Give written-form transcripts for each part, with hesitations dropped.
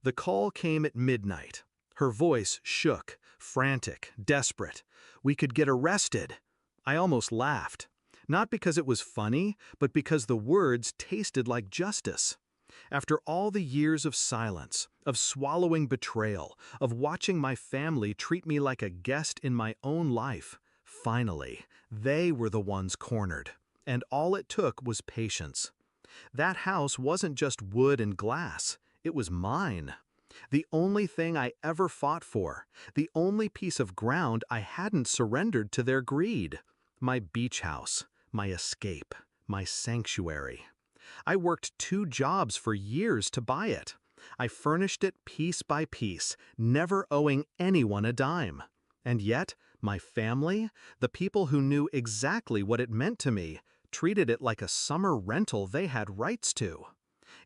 The call came at midnight. Her voice shook, frantic, desperate. We could get arrested. I almost laughed. Not because it was funny, but because the words tasted like justice. After all the years of silence, of swallowing betrayal, of watching my family treat me like a guest in my own life, finally, they were the ones cornered. And all it took was patience. That house wasn't just wood and glass, it was mine. The only thing I ever fought for, the only piece of ground I hadn't surrendered to their greed. My beach house, my escape, my sanctuary. I worked 2 jobs for years to buy it. I furnished it piece by piece, never owing anyone a dime. And yet, my family, the people who knew exactly what it meant to me, treated it like a summer rental they had rights to.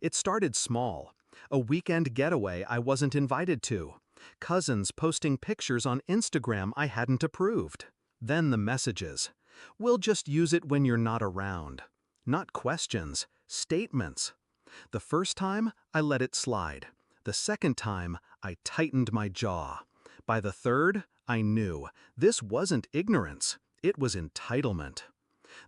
It started small. A weekend getaway I wasn't invited to. Cousins posting pictures on Instagram I hadn't approved. Then the messages. "We'll just use it when you're not around." Not questions, statements. The first time, I let it slide. The second time, I tightened my jaw. By the third, I knew this wasn't ignorance, it was entitlement.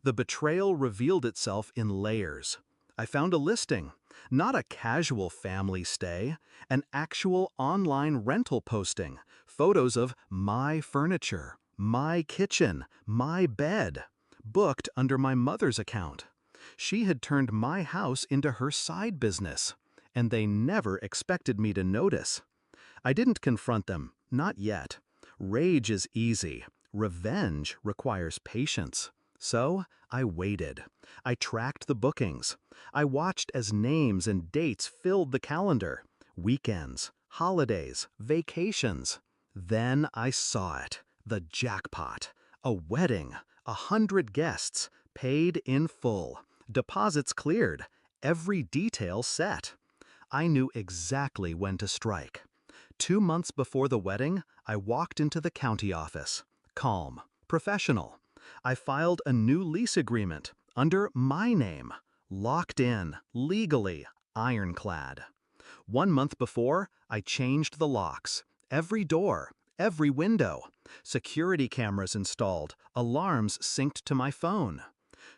The betrayal revealed itself in layers. I found a listing, not a casual family stay, an actual online rental posting, photos of my furniture, my kitchen, my bed, booked under my mother's account. She had turned my house into her side business, and they never expected me to notice. I didn't confront them, not yet. Rage is easy. Revenge requires patience. So I waited. I tracked the bookings. I watched as names and dates filled the calendar. Weekends, holidays, vacations. Then I saw it. The jackpot. A wedding. 100 guests. Paid in full. Deposits cleared. Every detail set. I knew exactly when to strike. 2 months before the wedding, I walked into the county office. Calm. Professional. I filed a new lease agreement under my name. Locked in, legally, ironclad. 1 month before, I changed the locks. Every door, every window. Security cameras installed, alarms synced to my phone.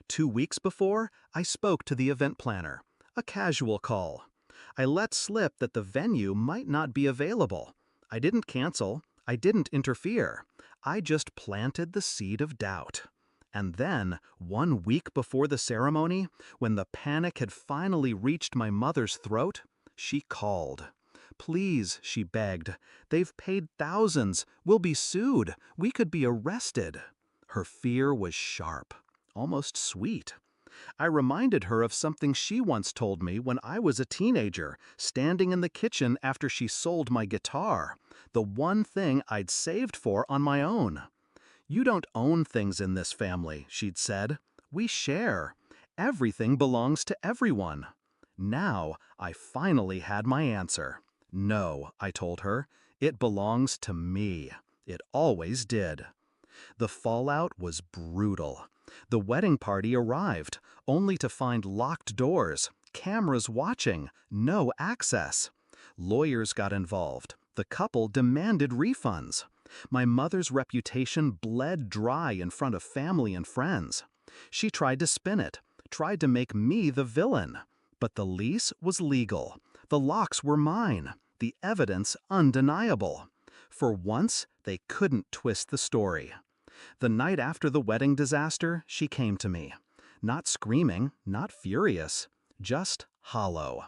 2 weeks before, I spoke to the event planner. A casual call. I let slip that the venue might not be available. I didn't cancel. I didn't interfere. I just planted the seed of doubt. And then, 1 week before the ceremony, when the panic had finally reached my mother's throat, she called. "Please," she begged. "They've paid thousands. We'll be sued. We could be arrested." Her fear was sharp, almost sweet. I reminded her of something she once told me when I was a teenager, standing in the kitchen after she sold my guitar, the one thing I'd saved for on my own. "You don't own things in this family," she'd said. "We share. Everything belongs to everyone." Now, I finally had my answer. "No," I told her. "It belongs to me. It always did." The fallout was brutal. The wedding party arrived, only to find locked doors, cameras watching, no access. Lawyers got involved. The couple demanded refunds. My mother's reputation bled dry in front of family and friends. She tried to spin it, tried to make me the villain. But the lease was legal. The locks were mine. The evidence undeniable. For once, they couldn't twist the story. The night after the wedding disaster, she came to me. Not screaming, not furious, just hollow.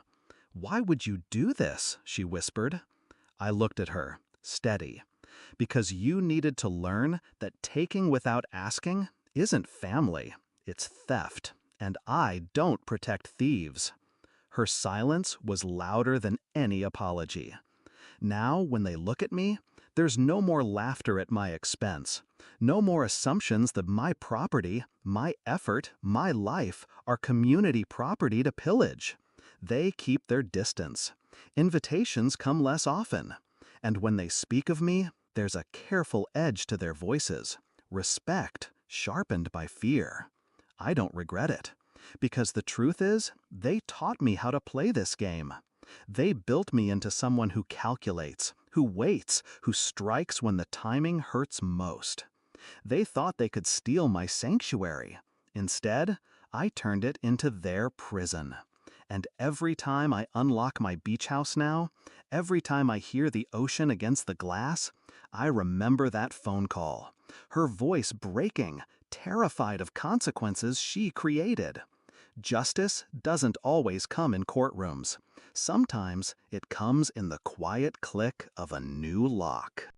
"Why would you do this?" she whispered. I looked at her, steady. "Because you needed to learn that taking without asking isn't family, it's theft, and I don't protect thieves." Her silence was louder than any apology. Now, when they look at me, there's no more laughter at my expense, no more assumptions that my property, my effort, my life are community property to pillage. They keep their distance. Invitations come less often. And when they speak of me, there's a careful edge to their voices, respect sharpened by fear. I don't regret it, because the truth is, they taught me how to play this game. They built me into someone who calculates, who waits, who strikes when the timing hurts most. They thought they could steal my sanctuary. Instead, I turned it into their prison. And every time I unlock my beach house now, every time I hear the ocean against the glass, I remember that phone call. Her voice breaking, terrified of consequences she created. Justice doesn't always come in courtrooms. Sometimes it comes in the quiet click of a new lock.